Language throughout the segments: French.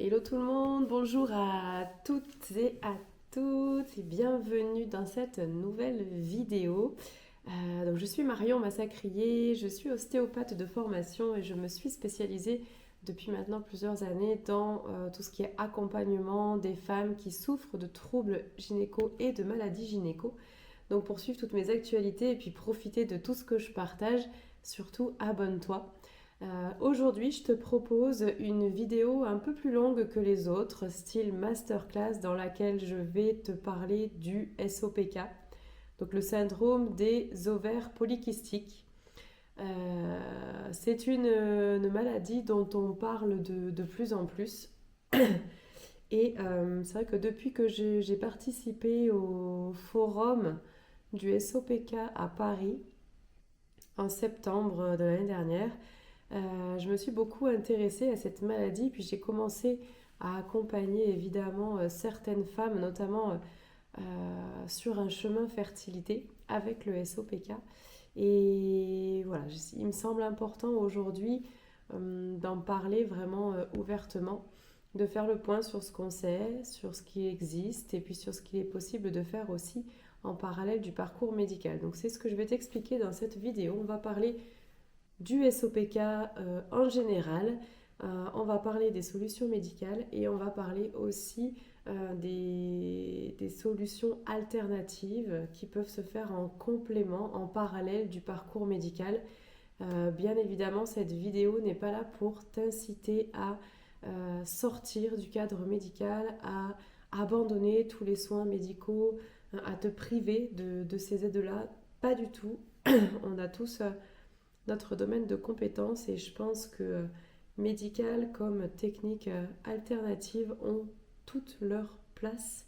Hello tout le monde, bonjour à toutes et à tous et bienvenue dans cette nouvelle vidéo. Donc je suis Marion Massacrier, je suis ostéopathe de formation et je me suis spécialisée depuis maintenant plusieurs années dans tout ce qui est accompagnement des femmes qui souffrent de troubles gynéco et de maladies gynéco. Donc pour suivre toutes mes actualités et puis profiter de tout ce que je partage, surtout abonne-toi. Aujourd'hui, je te propose une vidéo un peu plus longue que les autres, style masterclass, dans laquelle je vais te parler du SOPK, donc le syndrome des ovaires polykystiques. C'est une maladie dont on parle de plus en plus. Et c'est vrai que depuis que j'ai participé au forum du SOPK à Paris en septembre de l'année dernière, je me suis beaucoup intéressée à cette maladie, puis j'ai commencé à accompagner évidemment certaines femmes, notamment sur un chemin fertilité avec le SOPK. Et voilà, il me semble important aujourd'hui d'en parler vraiment ouvertement, de faire le point sur ce qu'on sait, sur ce qui existe et puis sur ce qu'il est possible de faire aussi en parallèle du parcours médical. Donc c'est ce que je vais t'expliquer dans cette vidéo. On va parler du SOPK en général. On va parler des solutions médicales et on va parler aussi des solutions alternatives qui peuvent se faire en complément, en parallèle du parcours médical. Bien évidemment, cette vidéo n'est pas là pour t'inciter à sortir du cadre médical, à abandonner tous les soins médicaux, à te priver de ces aides-là. Pas du tout. On a tous notre domaine de compétences et je pense que médical comme technique alternative ont toute leur place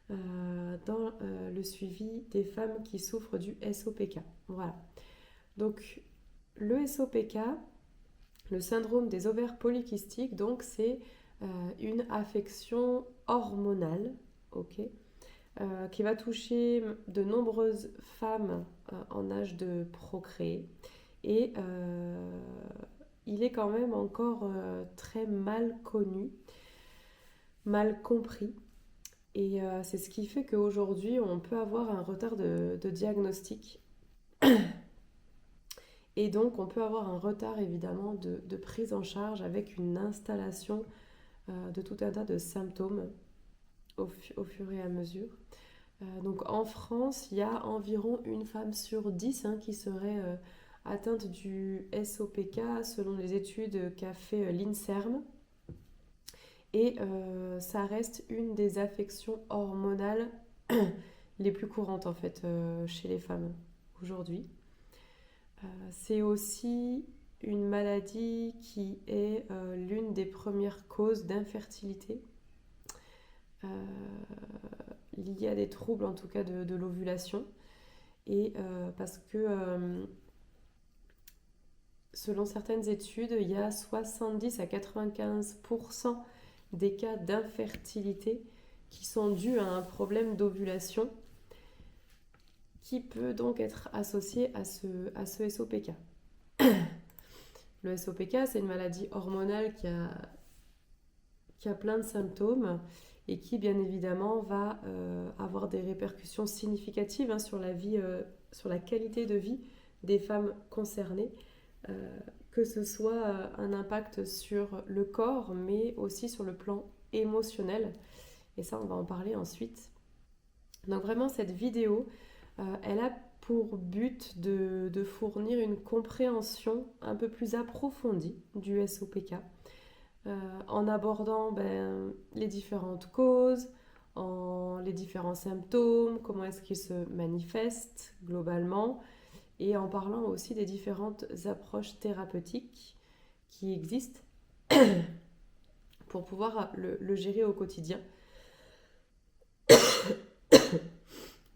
dans le suivi des femmes qui souffrent du SOPK. Voilà. Donc le SOPK, le syndrome des ovaires polykystiques, donc c'est une affection hormonale, ok, qui va toucher de nombreuses femmes en âge de procréer. Et il est quand même encore très mal connu, mal compris. Et c'est ce qui fait qu'aujourd'hui, on peut avoir un retard de diagnostic. Et donc, on peut avoir un retard évidemment de prise en charge avec une installation de tout un tas de symptômes au fur et à mesure. Donc, en France, il y a environ une femme sur 10 qui serait atteinte du SOPK selon les études qu'a fait l'INSERM. Et ça reste une des affections hormonales les plus courantes en fait chez les femmes aujourd'hui. C'est aussi une maladie qui est l'une des premières causes d'infertilité. Il y a des troubles en tout cas de l'ovulation. Et parce que selon certaines études, il y a 70 à 95% des cas d'infertilité qui sont dus à un problème d'ovulation qui peut donc être associé à ce SOPK. Le SOPK, c'est une maladie hormonale qui a plein de symptômes et qui, bien évidemment, va avoir des répercussions significatives sur la vie, sur la qualité de vie des femmes concernées. Que ce soit un impact sur le corps, mais aussi sur le plan émotionnel. Et ça, on va en parler ensuite. Donc vraiment, cette vidéo, elle a pour but de fournir une compréhension un peu plus approfondie du SOPK, en abordant les différentes causes, les différents symptômes, comment est-ce qu'ils se manifestent globalement, et en parlant aussi des différentes approches thérapeutiques qui existent pour pouvoir le gérer au quotidien.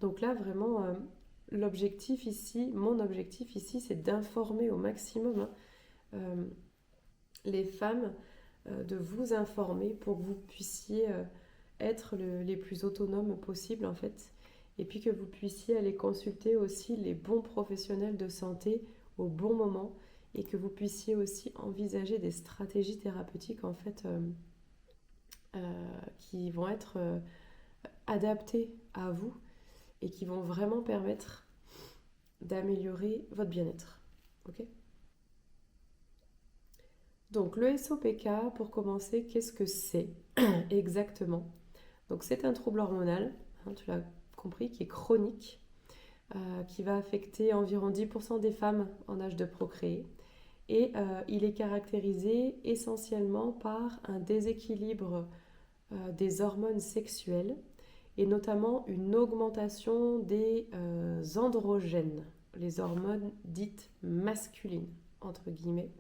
Donc là, vraiment, l'objectif ici, mon objectif ici, c'est d'informer au maximum les femmes, de vous informer pour que vous puissiez être les plus autonomes possibles en fait, et puis que vous puissiez aller consulter aussi les bons professionnels de santé au bon moment et que vous puissiez aussi envisager des stratégies thérapeutiques en fait qui vont être adaptés à vous et qui vont vraiment permettre d'améliorer votre bien-être. Ok. Donc le SOPK, pour commencer, qu'est-ce que c'est exactement? Donc c'est un trouble hormonal, hein, tu l'as compris, qui est chronique, qui va affecter environ 10% des femmes en âge de procréer. Et il est caractérisé essentiellement par un déséquilibre des hormones sexuelles et notamment une augmentation des androgènes, les hormones dites masculines, entre guillemets.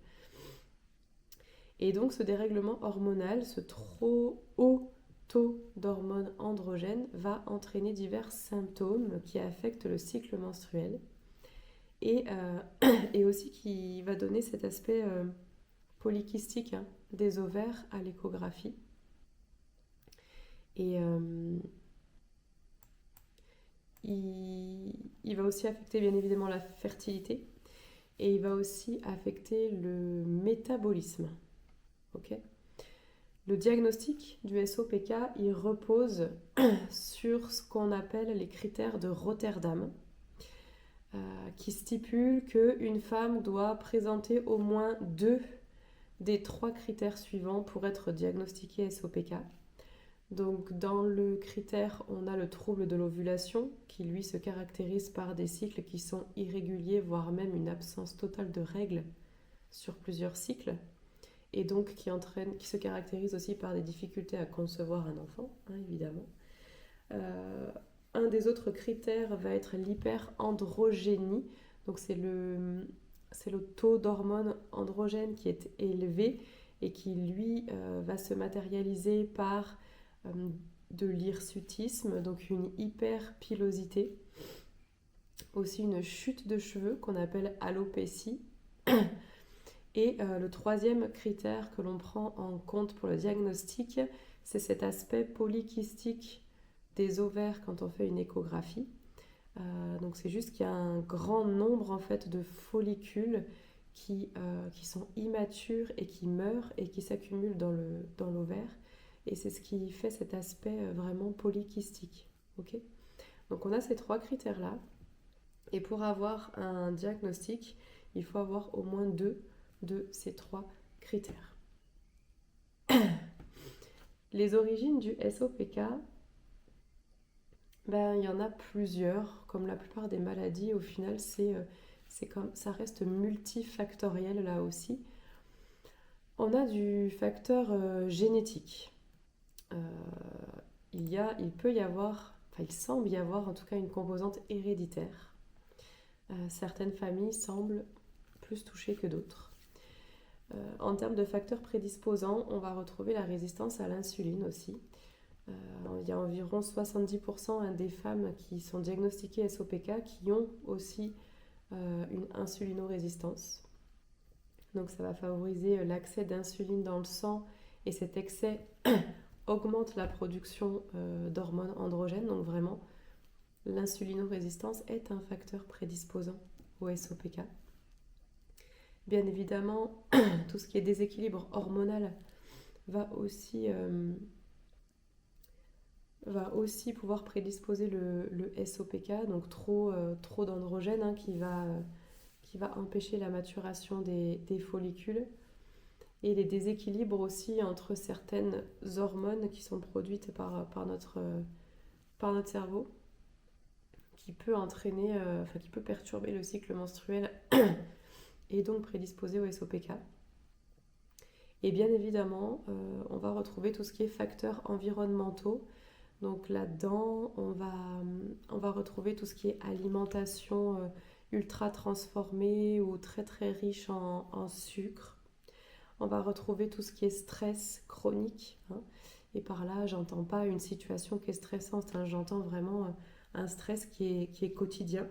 Et donc ce dérèglement hormonal, ce trop haut taux d'hormones androgènes va entraîner divers symptômes qui affectent le cycle menstruel et, et aussi qui va donner cet aspect polykystique, hein, des ovaires à l'échographie. Et il va aussi affecter bien évidemment la fertilité et il va aussi affecter le métabolisme. Ok. Le diagnostic du SOPK, il repose sur ce qu'on appelle les critères de Rotterdam, qui stipulent qu'une femme doit présenter au moins 2 des 3 critères suivants pour être diagnostiquée SOPK. Donc dans le critère, on a le trouble de l'ovulation, qui lui se caractérise par des cycles qui sont irréguliers, voire même une absence totale de règles sur plusieurs cycles, et donc qui se caractérise aussi par des difficultés à concevoir un enfant, hein, évidemment. Un des autres critères va être l'hyperandrogénie, donc c'est le taux d'hormones androgènes qui est élevé et qui lui va se matérialiser par de l'hirsutisme, donc une hyperpilosité, aussi une chute de cheveux qu'on appelle alopécie. Et le troisième critère que l'on prend en compte pour le diagnostic, c'est cet aspect polykystique des ovaires quand on fait une échographie. Donc c'est juste qu'il y a un grand nombre en fait de follicules qui sont immatures et qui meurent et qui s'accumulent dans l'ovaire. Et c'est ce qui fait cet aspect vraiment polykystique. Okay. Donc on a ces 3 critères-là. Et pour avoir un diagnostic, il faut avoir au moins 2 de ces 3 critères. Les origines du SOPK, ben, il y en a plusieurs. Comme la plupart des maladies, au final, ça reste multifactoriel là aussi. On a du facteur génétique. Il peut y avoir, il semble y avoir en tout cas une composante héréditaire. Certaines familles semblent plus touchées que d'autres. En termes de facteurs prédisposants, on va retrouver la résistance à l'insuline aussi. Il y a environ 70% des femmes qui sont diagnostiquées SOPK qui ont aussi une insulinorésistance. Donc ça va favoriser l'accès d'insuline dans le sang et cet excès augmente la production d'hormones androgènes. Donc vraiment, l'insulinorésistance est un facteur prédisposant au SOPK. Bien évidemment, tout ce qui est déséquilibre hormonal va aussi pouvoir prédisposer le SOPK, donc trop d'androgènes, hein, qui va empêcher la maturation des follicules. Et les déséquilibres aussi entre certaines hormones qui sont produites par notre cerveau, qui peut entraîner, qui peut perturber le cycle menstruel et donc prédisposer au SOPK. Et bien évidemment, on va retrouver tout ce qui est facteurs environnementaux. Donc là-dedans, on va retrouver tout ce qui est alimentation ultra transformée ou très très riche en sucre. On va retrouver tout ce qui est stress chronique. Hein. Et par là, j'entends pas une situation qui est stressante, hein, j'entends vraiment un stress qui est quotidien.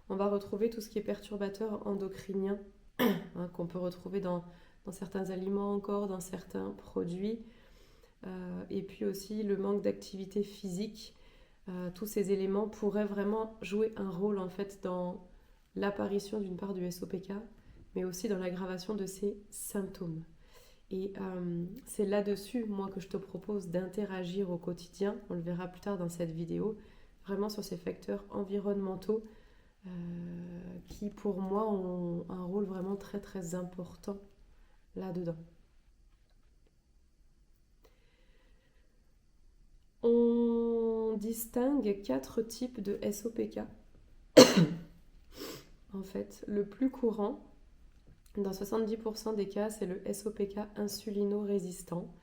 On va retrouver tout ce qui est perturbateur endocrinien, hein, qu'on peut retrouver dans certains aliments encore, dans certains produits. Et puis aussi le manque d'activité physique. Tous ces éléments pourraient vraiment jouer un rôle en fait dans l'apparition d'une part du SOPK, mais aussi dans l'aggravation de ces symptômes. Et c'est là-dessus, moi, que je te propose d'interagir au quotidien. On le verra plus tard dans cette vidéo. Vraiment sur ces facteurs environnementaux qui, pour moi, ont un rôle vraiment très très important là-dedans. On distingue 4 types de SOPK. En fait, le plus courant, dans 70% des cas, c'est le SOPK insulino-résistant,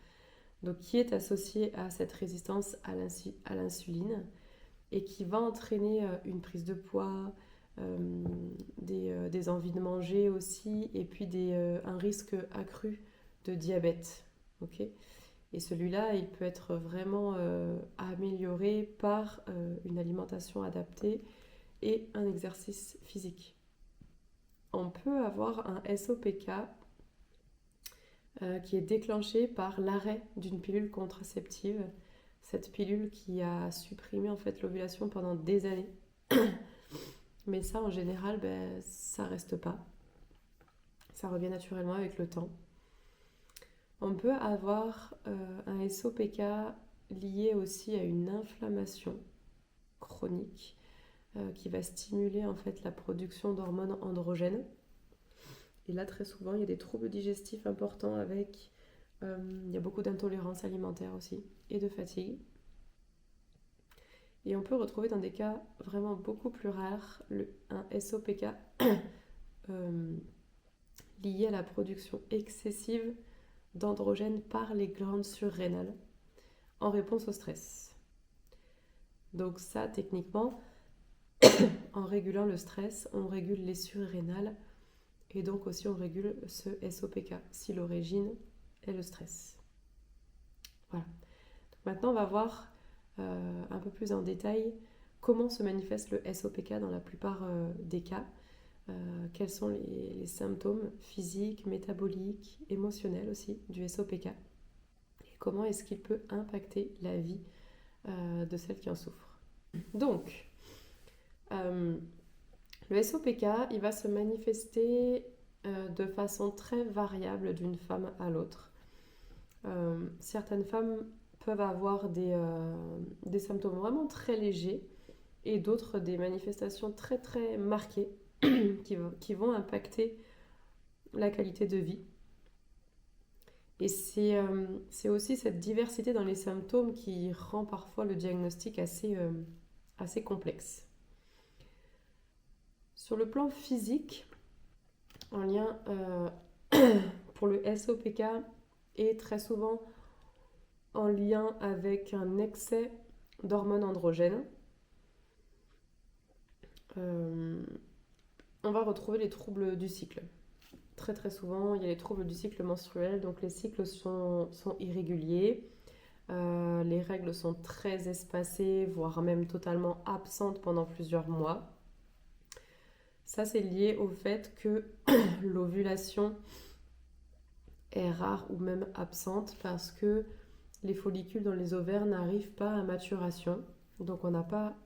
donc qui est associé à cette résistance à l'insuline et qui va entraîner une prise de poids, des envies de manger aussi, et puis un risque accru de diabète. Okay, et celui-là, il peut être vraiment amélioré par une alimentation adaptée et un exercice physique. On peut avoir un SOPK qui est déclenché par l'arrêt d'une pilule contraceptive. Cette pilule qui a supprimé en fait l'ovulation pendant des années. Mais ça, en général, ça reste pas. Ça revient naturellement avec le temps. On peut avoir un SOPK lié aussi à une inflammation chronique qui va stimuler en fait la production d'hormones androgènes. Et là, très souvent, il y a des troubles digestifs importants avec... il y a beaucoup d'intolérance alimentaire aussi et de fatigue. Et on peut retrouver dans des cas vraiment beaucoup plus rares un SOPK lié à la production excessive d'androgènes par les glandes surrénales en réponse au stress. Donc ça, techniquement, en régulant le stress, on régule les surrénales et donc aussi on régule ce SOPK si l'origine est le stress. Voilà. Donc maintenant, on va voir un peu plus en détail comment se manifeste le SOPK dans la plupart des cas. Quels sont les symptômes physiques, métaboliques, émotionnels aussi du SOPK et comment est-ce qu'il peut impacter la vie de celles qui en souffrent. Donc, le SOPK, il va se manifester de façon très variable d'une femme à l'autre. Certaines femmes peuvent avoir des symptômes vraiment très légers et d'autres des manifestations très très marquées qui vont impacter la qualité de vie. Et c'est aussi cette diversité dans les symptômes qui rend parfois le diagnostic assez complexe. Sur le plan physique, en lien pour le SOPK est très souvent en lien avec un excès d'hormones androgènes. On va retrouver les troubles du cycle. Très très souvent, il y a les troubles du cycle menstruel, donc les cycles sont irréguliers. Les règles sont très espacées, voire même totalement absentes pendant plusieurs mois. Ça, c'est lié au fait que l'ovulation est rare ou même absente parce que les follicules dans les ovaires n'arrivent pas à maturation. Donc on n'a pas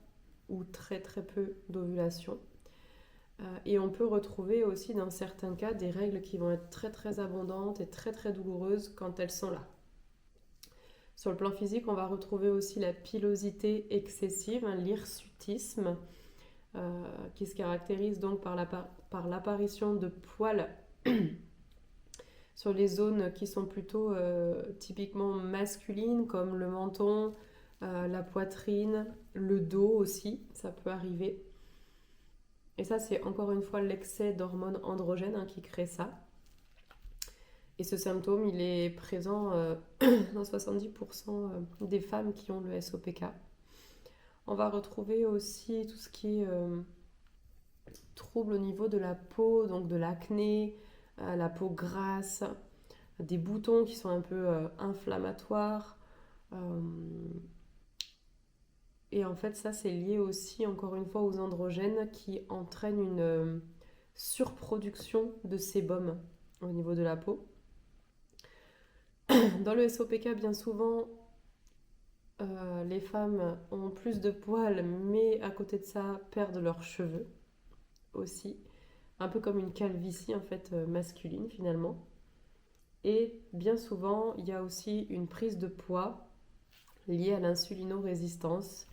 ou très très peu d'ovulation. Et on peut retrouver aussi dans certains cas des règles qui vont être très très abondantes et très très douloureuses quand elles sont là. Sur le plan physique, on va retrouver aussi la pilosité excessive, l'hirsutisme, qui se caractérise donc par l'apparition de poils sur les zones qui sont plutôt typiquement masculines, comme le menton, la poitrine, le dos aussi, ça peut arriver. Et ça, c'est encore une fois l'excès d'hormones androgènes qui crée ça. Et ce symptôme, il est présent dans 70% des femmes qui ont le SOPK. On va retrouver aussi tout ce qui est trouble au niveau de la peau, donc de l'acné, la peau grasse, des boutons qui sont un peu inflammatoires. Et en fait, ça, c'est lié aussi, encore une fois, aux androgènes qui entraînent une surproduction de sébum au niveau de la peau. Dans le SOPK, bien souvent, les femmes ont plus de poils, mais à côté de ça, perdent leurs cheveux aussi. Un peu comme une calvitie, en fait, masculine, finalement. Et bien souvent, il y a aussi une prise de poids liée à l'insulinorésistance.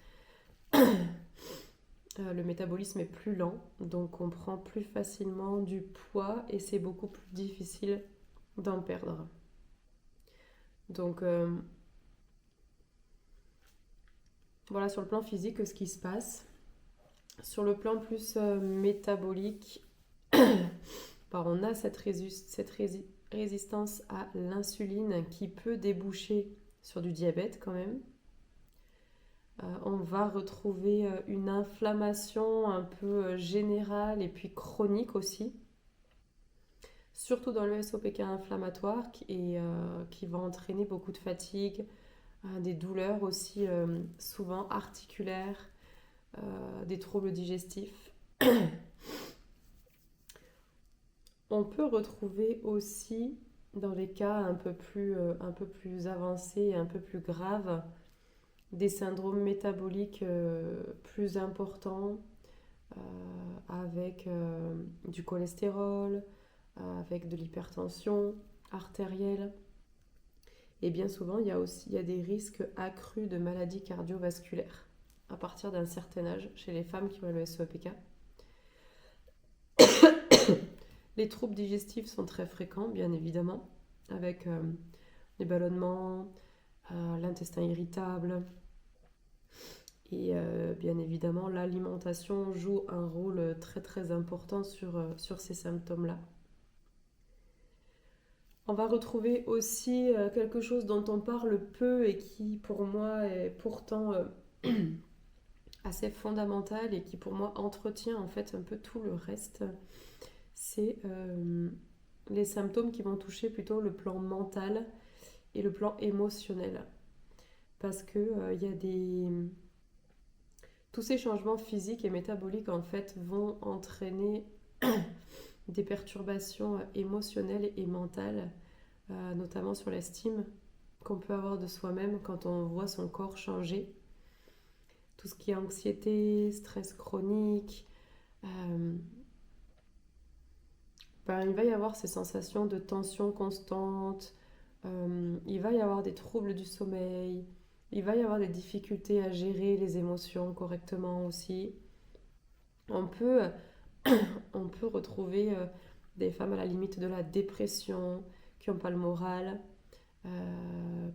Le métabolisme est plus lent, donc on prend plus facilement du poids et c'est beaucoup plus difficile d'en perdre. Donc voilà sur le plan physique ce qui se passe. Sur le plan plus métabolique, on a cette résistance à l'insuline qui peut déboucher sur du diabète quand même. On va retrouver une inflammation un peu générale et puis chronique aussi, surtout dans le SOPK inflammatoire qui va entraîner beaucoup de fatigue, des douleurs aussi souvent articulaires, des troubles digestifs. On peut retrouver aussi, dans les cas un peu plus avancés et un peu plus graves, des syndromes métaboliques plus importants, avec du cholestérol, avec de l'hypertension artérielle. Et bien souvent, il y a des risques accrus de maladies cardiovasculaires à partir d'un certain âge chez les femmes qui ont le SOPK. Les troubles digestifs sont très fréquents, bien évidemment, avec les ballonnements, l'intestin irritable. Et bien évidemment, l'alimentation joue un rôle très très important sur ces symptômes-là. On va retrouver aussi quelque chose dont on parle peu et qui pour moi est pourtant assez fondamental et qui pour moi entretient en fait un peu tout le reste. C'est les symptômes qui vont toucher plutôt le plan mental et le plan émotionnel. Parce que tous ces changements physiques et métaboliques en fait vont entraîner des perturbations émotionnelles et mentales, notamment sur l'estime qu'on peut avoir de soi-même quand on voit son corps changer. Tout ce qui est anxiété, stress chronique, il va y avoir ces sensations de tension constante, il va y avoir des troubles du sommeil, il va y avoir des difficultés à gérer les émotions correctement aussi. On peut retrouver des femmes à la limite de la dépression, qui n'ont pas le moral,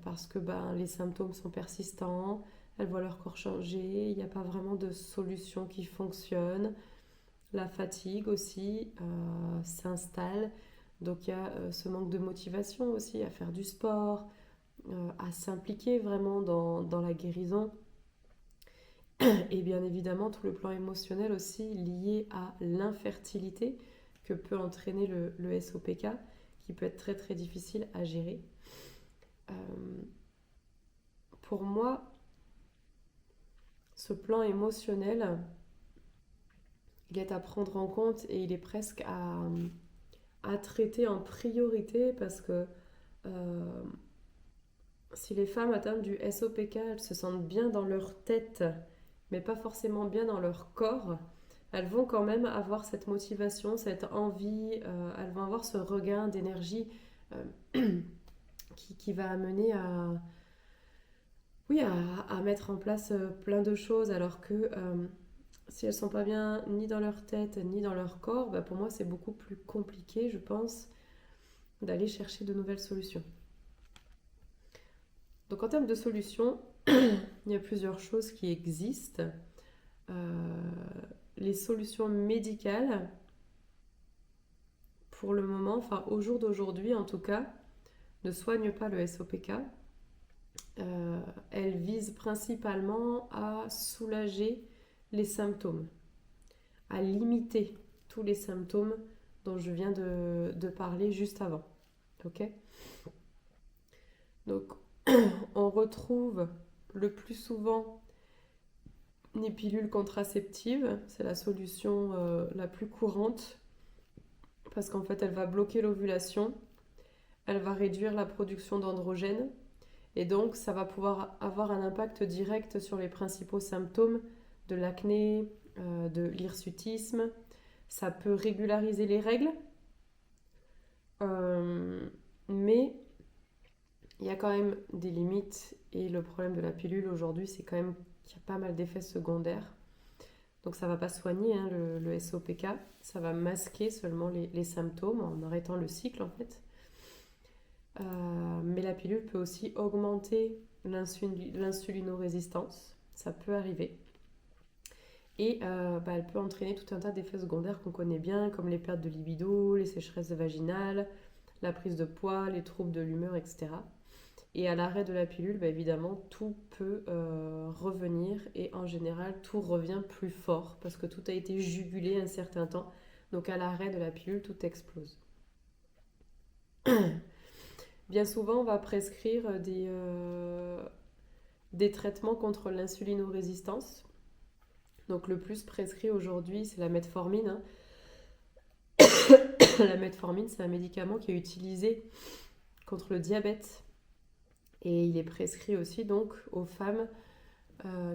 parce que les symptômes sont persistants, elles voient leur corps changer, il n'y a pas vraiment de solution qui fonctionne. La fatigue aussi s'installe, donc il y a ce manque de motivation aussi à faire du sport, à s'impliquer vraiment dans la guérison. Et bien évidemment tout le plan émotionnel aussi lié à l'infertilité que peut entraîner le SOPK, qui peut être très très difficile à gérer. Pour moi, ce plan émotionnel, il est à prendre en compte et il est presque à traiter en priorité parce que si les femmes atteintes du SOPK, elles se sentent bien dans leur tête, mais pas forcément bien dans leur corps, elles vont quand même avoir cette motivation, cette envie, elles vont avoir ce regain d'énergie qui va amener à mettre en place plein de choses, alors que si elles ne sont pas bien ni dans leur tête ni dans leur corps, pour moi c'est beaucoup plus compliqué, je pense, d'aller chercher de nouvelles solutions. Donc en termes de solutions, il y a plusieurs choses qui existent. Les solutions médicales, pour le moment, au jour d'aujourd'hui en tout cas, ne soignent pas le SOPK. Elles visent principalement à soulager les symptômes, à limiter tous les symptômes dont je viens de parler juste avant. Ok ? Donc, on retrouve le plus souvent les pilules contraceptives, c'est la solution la plus courante, parce qu'en fait, elle va bloquer l'ovulation, elle va réduire la production d'androgènes, et donc ça va pouvoir avoir un impact direct sur les principaux symptômes de l'acné, de l'hirsutisme. Ça peut régulariser les règles, mais a quand même des limites et le problème de la pilule aujourd'hui, c'est quand même qu'il y a pas mal d'effets secondaires. Donc ça ne va pas soigner hein, le SOPK, ça va masquer seulement les symptômes en arrêtant le cycle en fait. Mais la pilule peut aussi augmenter l'insulinorésistance, ça peut arriver. Et elle peut entraîner tout un tas d'effets secondaires qu'on connaît bien, comme les pertes de libido, les sécheresses vaginales, la prise de poids, les troubles de l'humeur, etc. Et à l'arrêt de la pilule, évidemment, tout peut revenir et en général, tout revient plus fort parce que tout a été jugulé un certain temps. Donc à l'arrêt de la pilule, tout explose. Bien souvent, on va prescrire des traitements contre l'insulinorésistance. Donc le plus prescrit aujourd'hui, c'est la metformine. Hein. La metformine, c'est un médicament qui est utilisé contre le diabète. Et il est prescrit aussi donc aux femmes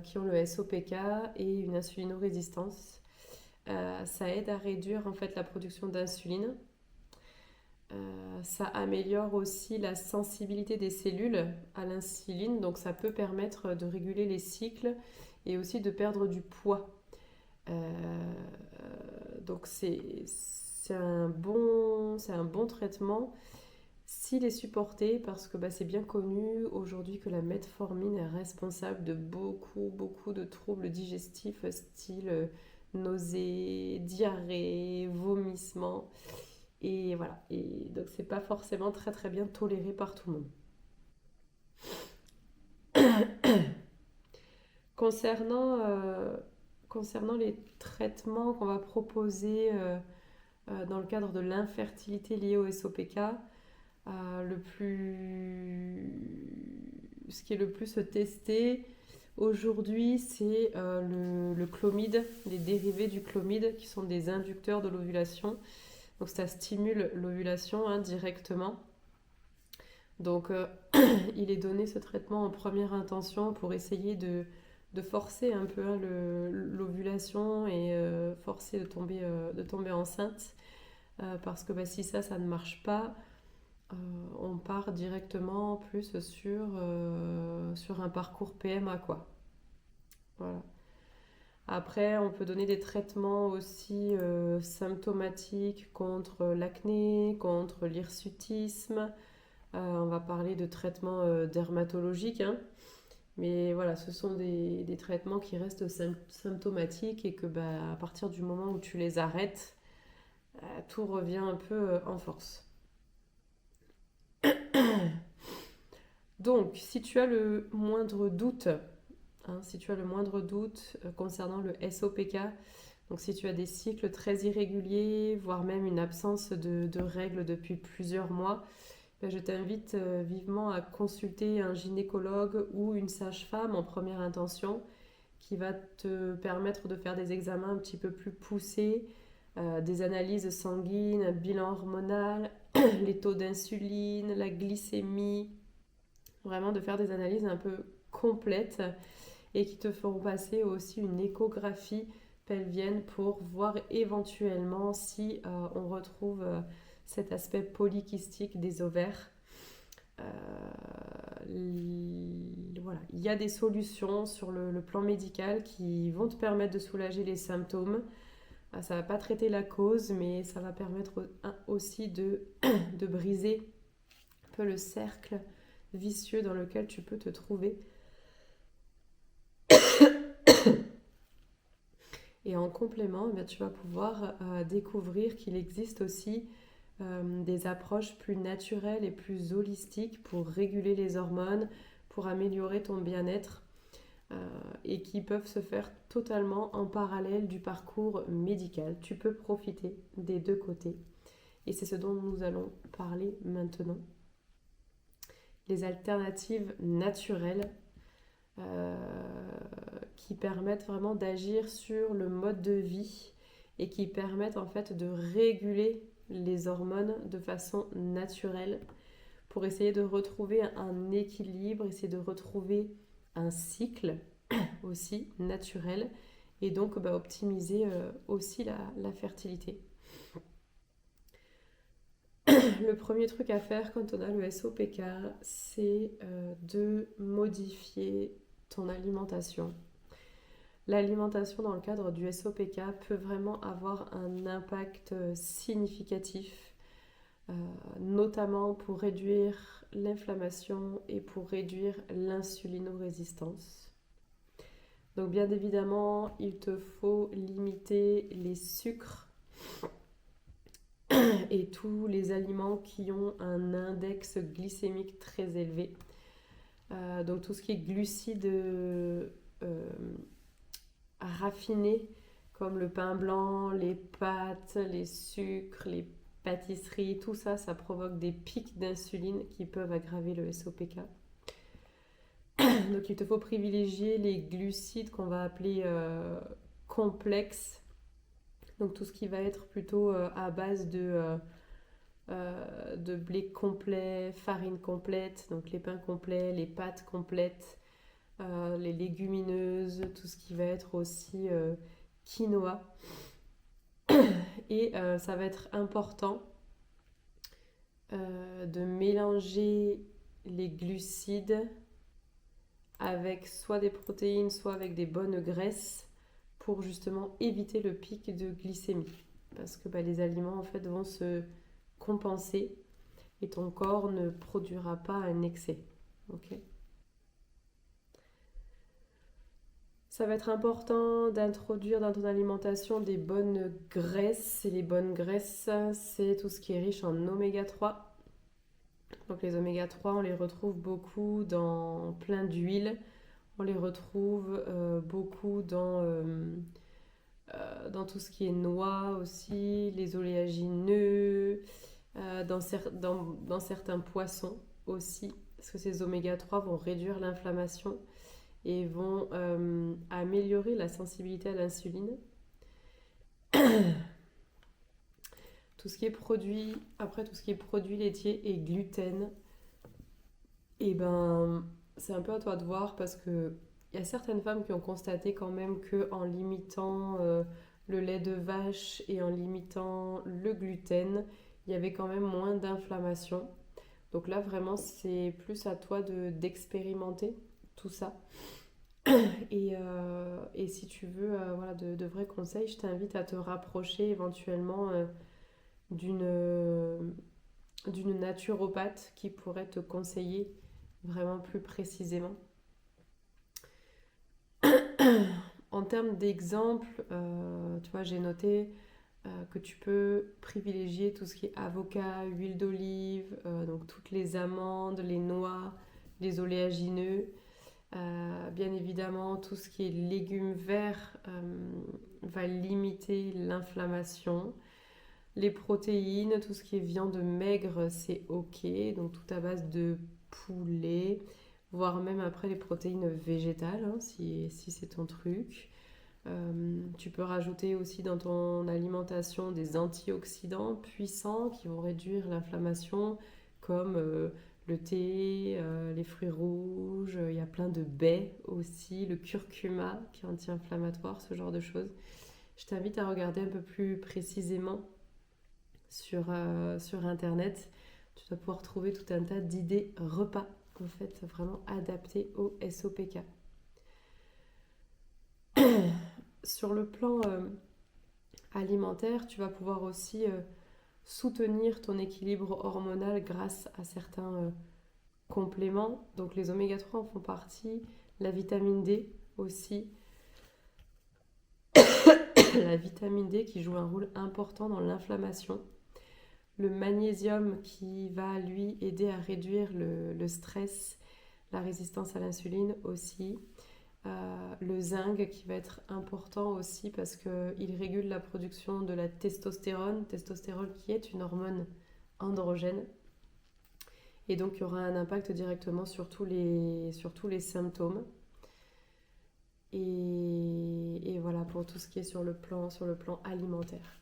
qui ont le SOPK et une insulinorésistance. Ça aide à réduire en fait la production d'insuline. Ça améliore aussi la sensibilité des cellules à l'insuline, donc ça peut permettre de réguler les cycles et aussi de perdre du poids. Donc c'est un bon traitement s'il est supporté parce que c'est bien connu aujourd'hui que la metformine est responsable de beaucoup de troubles digestifs style nausées, diarrhée, vomissements. Et voilà. Et donc c'est pas forcément très bien toléré par tout le monde. Concernant, concernant les traitements qu'on va proposer dans le cadre de l'infertilité liée au SOPK, ce qui est le plus testé aujourd'hui, c'est le clomide, les dérivés du clomide qui sont des inducteurs de l'ovulation. Donc ça stimule l'ovulation hein, directement. Donc il est donné ce traitement en première intention pour essayer de forcer un peu hein, l'ovulation et forcer de tomber enceinte. Parce que si ça ne marche pas, on part directement plus sur un parcours PMA quoi. Voilà. Après, on peut donner des traitements aussi symptomatiques contre l'acné, contre l'hirsutisme. On va parler de traitements dermatologiques. Hein. Mais voilà, ce sont des traitements qui restent symptomatiques et que à partir du moment où tu les arrêtes, tout revient un peu en force. Donc, si tu as le moindre doute, concernant le SOPK, donc si tu as des cycles très irréguliers, voire même une absence de règles depuis plusieurs mois, je t'invite vivement à consulter un gynécologue ou une sage-femme en première intention qui va te permettre de faire des examens un petit peu plus poussés, des analyses sanguines, bilan hormonal, les taux d'insuline, la glycémie, vraiment de faire des analyses un peu complètes et qui te feront passer aussi une échographie pelvienne pour voir éventuellement si on retrouve cet aspect polykystique des ovaires. Voilà. Il y a des solutions sur le plan médical qui vont te permettre de soulager les symptômes. Ça ne va pas traiter la cause, mais ça va permettre aussi de briser un peu le cercle vicieux dans lequel tu peux te trouver. Et en complément, tu vas pouvoir découvrir qu'il existe aussi des approches plus naturelles et plus holistiques pour réguler les hormones, pour améliorer ton bien-être et qui peuvent se faire totalement en parallèle du parcours médical. Tu peux profiter des deux côtés. Et c'est ce dont nous allons parler maintenant. Les alternatives naturelles qui permettent vraiment d'agir sur le mode de vie et qui permettent en fait de réguler les hormones de façon naturelle pour essayer de retrouver un équilibre, essayer de retrouver un cycle aussi naturel et donc optimiser aussi la fertilité. Le premier truc à faire quand on a le SOPK, c'est de modifier ton alimentation. L'alimentation dans le cadre du SOPK peut vraiment avoir un impact significatif, notamment pour réduire l'inflammation et pour réduire l'insulinorésistance. Donc bien évidemment, il te faut limiter les sucres et tous les aliments qui ont un index glycémique très élevé. Donc tout ce qui est glucides raffinés, comme le pain blanc, les pâtes, les sucres, les pâtisseries, tout ça, ça provoque des pics d'insuline qui peuvent aggraver le SOPK. Donc il te faut privilégier les glucides qu'on va appeler complexes. Donc tout ce qui va être plutôt à base de blé complet, farine complète, donc les pains complets, les pâtes complètes, les légumineuses, tout ce qui va être aussi quinoa. Et ça va être important de mélanger les glucides avec soit des protéines, soit avec des bonnes graisses pour justement éviter le pic de glycémie. Parce que les aliments en fait vont se compenser et ton corps ne produira pas un excès. Okay. Ça va être important d'introduire dans ton alimentation des bonnes graisses. Et les bonnes graisses, c'est tout ce qui est riche en oméga 3. Donc les oméga 3, on les retrouve beaucoup dans plein d'huiles. On les retrouve beaucoup dans tout ce qui est noix aussi, les oléagineux, dans certains poissons aussi. Parce que ces oméga 3 vont réduire l'inflammation et vont améliorer la sensibilité à l'insuline. Tout ce qui est produit laitier et gluten, et c'est un peu à toi de voir parce que il y a certaines femmes qui ont constaté quand même qu'en limitant le lait de vache et en limitant le gluten, il y avait quand même moins d'inflammation. Donc là, vraiment, c'est plus à toi d'expérimenter tout ça. Et si tu veux de vrais conseils, je t'invite à te rapprocher éventuellement d'une naturopathe qui pourrait te conseiller vraiment plus précisément. En termes d'exemples, tu vois, j'ai noté que tu peux privilégier tout ce qui est avocat, huile d'olive, donc toutes les amandes, les noix, les oléagineux. Bien évidemment, tout ce qui est légumes verts va limiter l'inflammation. Les protéines, tout ce qui est viande maigre, c'est ok. Donc tout à base de poulet, voire même après les protéines végétales, hein, si c'est ton truc. Tu peux rajouter aussi dans ton alimentation des antioxydants puissants qui vont réduire l'inflammation, comme le thé, les fruits rouges, il y a plein de baies aussi, le curcuma qui est anti-inflammatoire, ce genre de choses. Je t'invite à regarder un peu plus précisément sur internet. Tu vas pouvoir trouver tout un tas d'idées repas en fait vraiment adaptés au SOPK. Sur le plan alimentaire, tu vas pouvoir aussi soutenir ton équilibre hormonal grâce à certains compléments. Donc les oméga 3 en font partie, la vitamine D aussi. La vitamine D qui joue un rôle important dans l'inflammation. Le magnésium qui va lui aider à réduire le stress, la résistance à l'insuline aussi. Le zinc qui va être important aussi parce qu'il régule la production de la testostérone qui est une hormone androgène. Et donc il y aura un impact directement sur tous les symptômes. Et voilà pour tout ce qui est sur le plan alimentaire.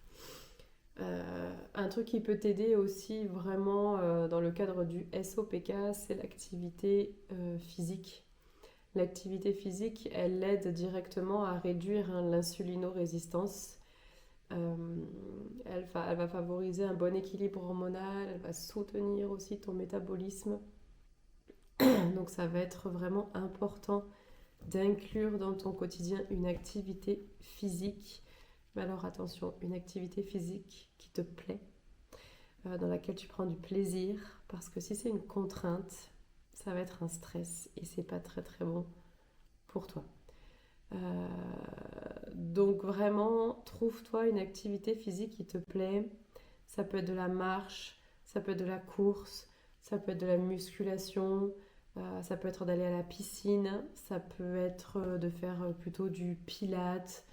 Un truc qui peut t'aider aussi vraiment dans le cadre du SOPK, c'est l'activité physique. L'activité physique, elle aide directement à réduire l'insulinorésistance Elle va favoriser un bon équilibre hormonal, elle va soutenir aussi ton métabolisme. Donc ça va être vraiment important d'inclure dans ton quotidien une activité physique. Mais alors attention, une activité physique qui te plaît, dans laquelle tu prends du plaisir, parce que si c'est une contrainte, ça va être un stress et c'est pas très très bon pour toi. Euh, donc vraiment, trouve-toi une activité physique qui te plaît. Ça peut être de la marche, ça peut être de la course, ça peut être de la musculation, ça peut être d'aller à la piscine, ça peut être de faire plutôt du pilates,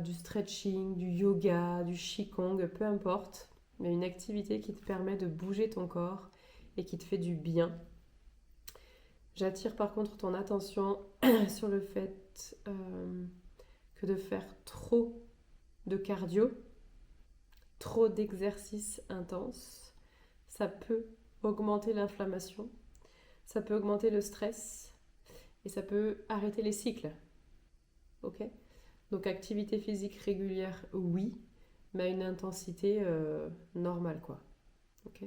du stretching, du yoga, du qigong, peu importe. Mais une activité qui te permet de bouger ton corps et qui te fait du bien. J'attire par contre ton attention sur le fait que de faire trop de cardio, trop d'exercices intenses, ça peut augmenter l'inflammation, ça peut augmenter le stress et ça peut arrêter les cycles. Ok? Donc activité physique régulière, oui, mais à une intensité normale, quoi. Ok?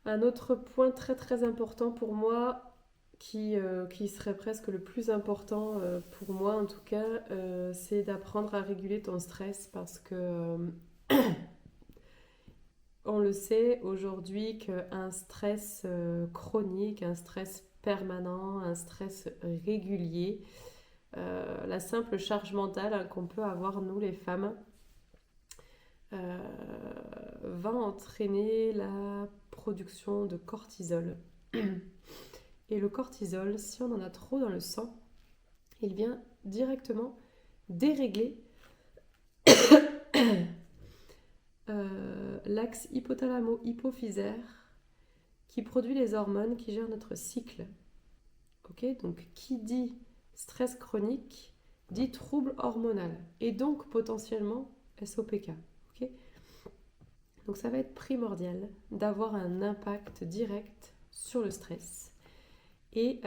Un autre point très très important pour moi, qui serait presque le plus important pour moi en tout cas, c'est d'apprendre à réguler ton stress parce que on le sait aujourd'hui qu'un stress chronique, un stress permanent, un stress régulier, la simple charge mentale qu'on peut avoir nous les femmes euh, va entraîner la production de cortisol. Et le cortisol, si on en a trop dans le sang, il vient directement dérégler l'axe hypothalamo-hypophysaire qui produit les hormones qui gèrent notre cycle. Ok, donc qui dit stress chronique dit trouble hormonal et donc potentiellement SOPK. Ok, donc ça va être primordial d'avoir un impact direct sur le stress. Et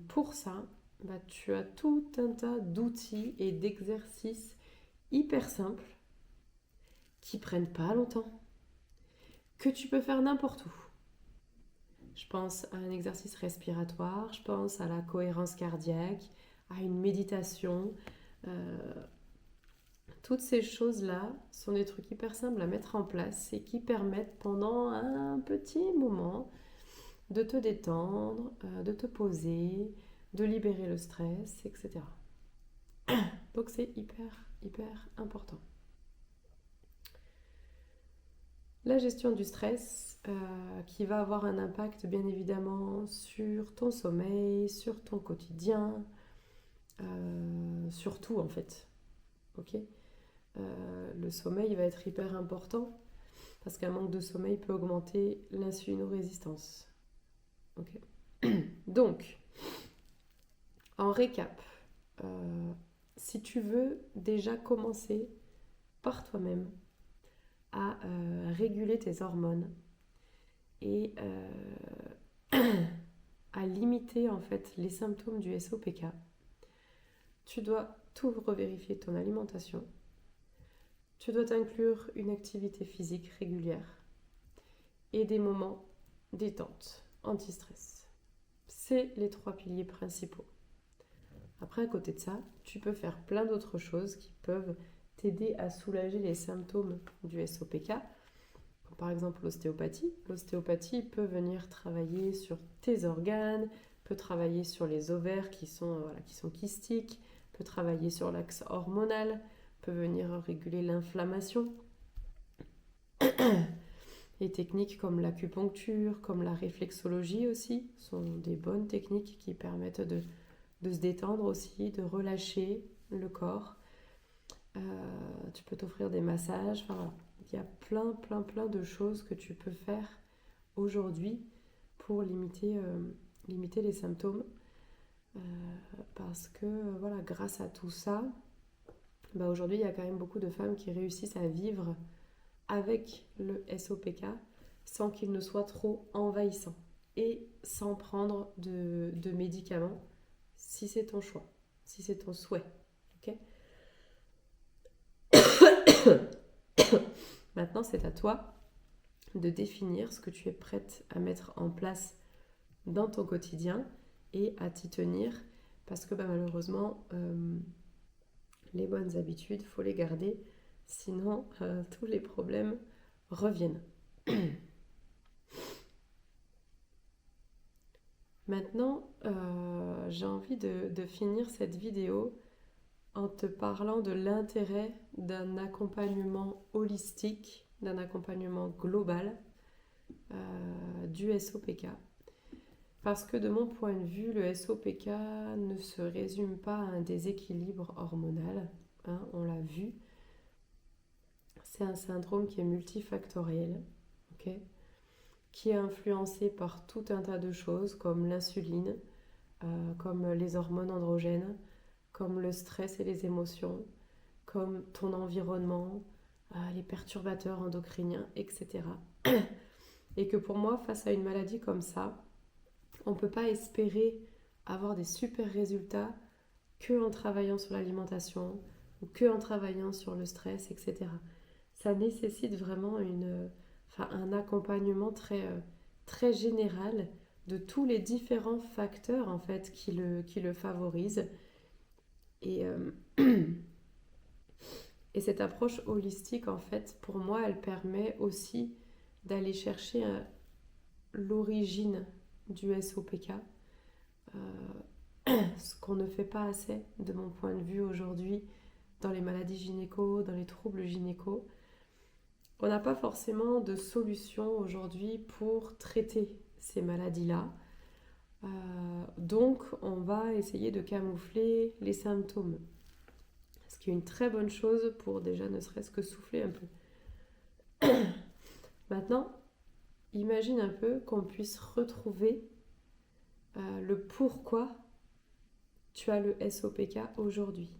pour ça, bah, tu as tout un tas d'outils et d'exercices hyper simples qui prennent pas longtemps, que tu peux faire n'importe où. Je pense à un exercice respiratoire, je pense à la cohérence cardiaque, à une méditation. Euh, Toutes ces choses-là sont des trucs hyper simples à mettre en place et qui permettent pendant un petit moment de te détendre, de te poser, de libérer le stress, etc. Donc c'est hyper important. La gestion du stress qui va avoir un impact bien évidemment sur ton sommeil, sur ton quotidien, sur tout en fait. Ok. Le sommeil va être hyper important parce qu'un manque de sommeil peut augmenter l'insulinorésistance. Ok. Donc, en récap, si tu veux déjà commencer par toi-même à réguler tes hormones et à limiter en fait les symptômes du SOPK, tu dois tout revérifier ton alimentation. Tu dois inclure une activité physique régulière et des moments détente, anti-stress. C'est les 3 piliers principaux. Après, à côté de ça, tu peux faire plein d'autres choses qui peuvent t'aider à soulager les symptômes du SOPK. Par exemple, l'ostéopathie. L'ostéopathie peut venir travailler sur tes organes, peut travailler sur les ovaires qui sont kystiques, peut travailler sur l'axe hormonal, peut venir réguler l'inflammation. Les techniques comme l'acupuncture, comme la réflexologie aussi, sont des bonnes techniques qui permettent de se détendre aussi, de relâcher le corps. Tu peux t'offrir des massages. Enfin, voilà. Il y a plein de choses que tu peux faire aujourd'hui pour limiter les symptômes. Parce que voilà, grâce à tout ça, bah aujourd'hui il y a quand même beaucoup de femmes qui réussissent à vivre avec le SOPK sans qu'il ne soit trop envahissant et sans prendre de médicaments si c'est ton choix, si c'est ton souhait. Okay. Maintenant, c'est à toi de définir ce que tu es prête à mettre en place dans ton quotidien et à t'y tenir parce que malheureusement, les bonnes habitudes, il faut les garder, sinon tous les problèmes reviennent. Maintenant, j'ai envie de finir cette vidéo en te parlant de l'intérêt d'un accompagnement holistique, d'un accompagnement global du SOPK. Parce que de mon point de vue, le SOPK ne se résume pas à un déséquilibre hormonal, hein, on l'a vu. C'est un syndrome qui est multifactoriel, okay, qui est influencé par tout un tas de choses comme l'insuline, comme les hormones androgènes, comme le stress et les émotions, comme ton environnement, les perturbateurs endocriniens, etc. Et que pour moi, face à une maladie comme ça, on ne peut pas espérer avoir des super résultats que en travaillant sur l'alimentation ou que en travaillant sur le stress, etc. Ça nécessite vraiment un accompagnement très général de tous les différents facteurs en fait qui le favorisent. Et, et cette approche holistique, en fait, pour moi, elle permet aussi d'aller chercher l'origine du SOPK, ce qu'on ne fait pas assez, de mon point de vue aujourd'hui, dans les maladies gynéco, dans les troubles gynéco. On n'a pas forcément de solution aujourd'hui pour traiter ces maladies-là. Donc, on va essayer de camoufler les symptômes. Ce qui est une très bonne chose pour déjà ne serait-ce que souffler un peu. Maintenant, imagine un peu qu'on puisse retrouver le pourquoi tu as le SOPK aujourd'hui.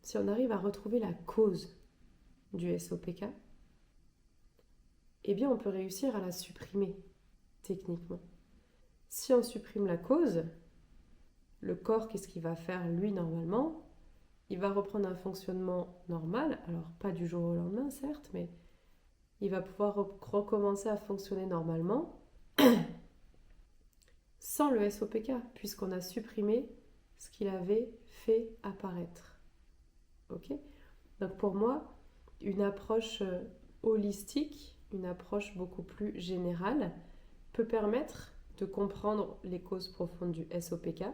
Si on arrive à retrouver la cause du SOPK, eh bien on peut réussir à la supprimer techniquement. Si on supprime la cause, le corps, qu'est-ce qu'il va faire lui normalement ? Il va reprendre un fonctionnement normal, alors pas du jour au lendemain certes, mais il va pouvoir recommencer à fonctionner normalement sans le SOPK, puisqu'on a supprimé ce qu'il avait fait apparaître. Ok ? Donc pour moi, une approche holistique, une approche beaucoup plus générale, peut permettre de comprendre les causes profondes du SOPK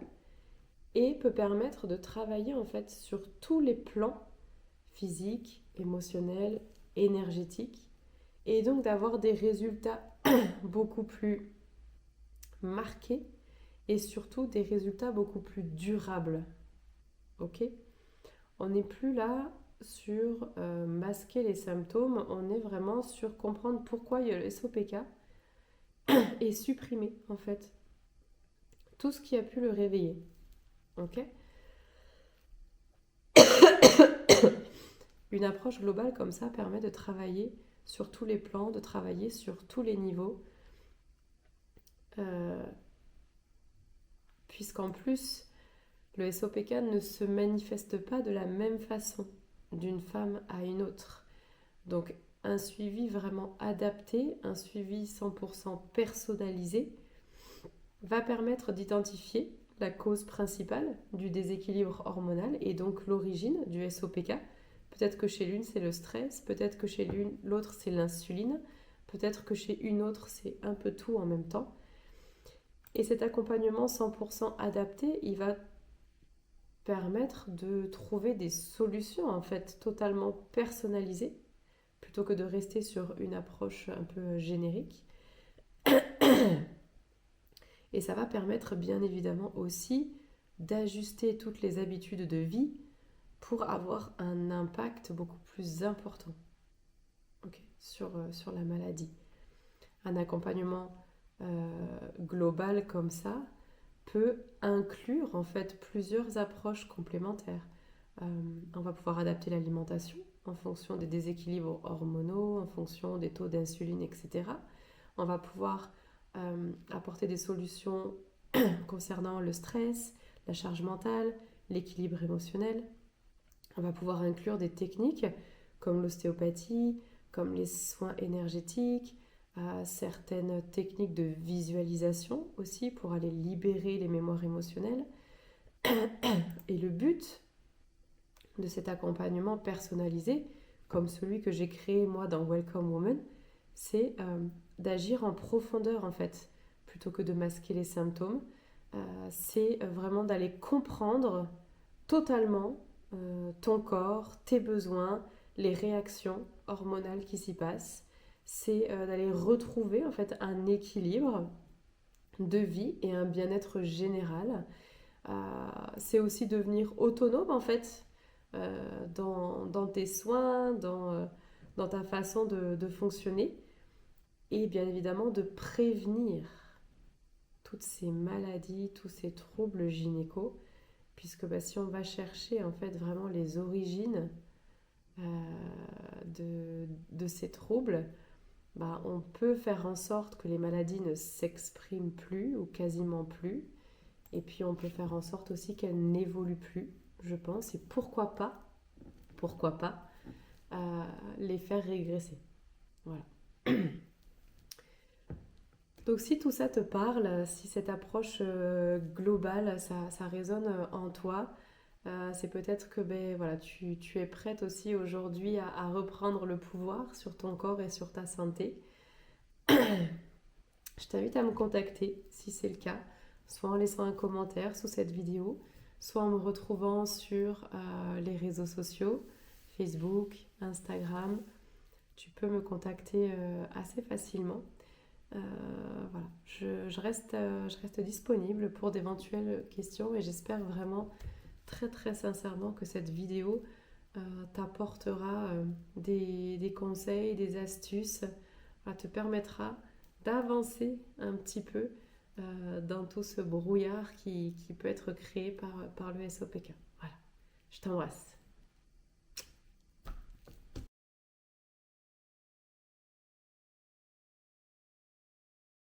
et peut permettre de travailler en fait sur tous les plans physiques, émotionnels, énergétiques, et donc d'avoir des résultats beaucoup plus marqués et surtout des résultats beaucoup plus durables. Ok ? On n'est plus là sur masquer les symptômes, on est vraiment sur comprendre pourquoi il y a le SOPK et supprimer en fait tout ce qui a pu le réveiller. Ok ? Une approche globale comme ça permet de travailler sur tous les plans, de travailler sur tous les niveaux, puisqu'en plus, le SOPK ne se manifeste pas de la même façon d'une femme à une autre. Donc, un suivi vraiment adapté, un suivi 100% personnalisé, va permettre d'identifier la cause principale du déséquilibre hormonal et donc l'origine du SOPK. Peut-être que chez l'une, c'est le stress, peut-être que chez l'autre, c'est l'insuline, peut-être que chez une autre, c'est un peu tout en même temps. Et cet accompagnement 100% adapté, il va permettre de trouver des solutions en fait totalement personnalisées plutôt que de rester sur une approche un peu générique. Et ça va permettre bien évidemment aussi d'ajuster toutes les habitudes de vie pour avoir un impact beaucoup plus important sur la maladie. Un accompagnement global comme ça peut inclure en fait plusieurs approches complémentaires. On va pouvoir adapter l'alimentation en fonction des déséquilibres hormonaux, en fonction des taux d'insuline, etc. On va pouvoir apporter des solutions concernant le stress, la charge mentale, l'équilibre émotionnel. On va pouvoir inclure des techniques comme l'ostéopathie, comme les soins énergétiques, certaines techniques de visualisation aussi pour aller libérer les mémoires émotionnelles. Et le but de cet accompagnement personnalisé, comme celui que j'ai créé moi dans Welcome Woman, c'est d'agir en profondeur en fait, plutôt que de masquer les symptômes. C'est vraiment d'aller comprendre totalement ton corps, tes besoins, les réactions hormonales qui s'y passent. C'est d'aller retrouver en fait un équilibre de vie et un bien-être général. C'est aussi devenir autonome en fait dans tes soins, dans ta façon de fonctionner et bien évidemment de prévenir toutes ces maladies, tous ces troubles gynéco, puisque si on va chercher en fait vraiment les origines de ces troubles, on peut faire en sorte que les maladies ne s'expriment plus ou quasiment plus, et puis on peut faire en sorte aussi qu'elles n'évoluent plus, je pense, et pourquoi pas les faire régresser. Voilà. Donc si tout ça te parle, si cette approche globale, ça résonne en toi, c'est peut-être que voilà, tu es prête aussi aujourd'hui à reprendre le pouvoir sur ton corps et sur ta santé. Je t'invite à me contacter si c'est le cas, soit en laissant un commentaire sous cette vidéo, soit en me retrouvant sur les réseaux sociaux, Facebook, Instagram. Tu peux me contacter assez facilement. Voilà, je reste disponible pour d'éventuelles questions et j'espère vraiment très très sincèrement que cette vidéo t'apportera des conseils, des astuces, te permettra d'avancer un petit peu dans tout ce brouillard qui peut être créé par le SOPK. Voilà, je t'embrasse.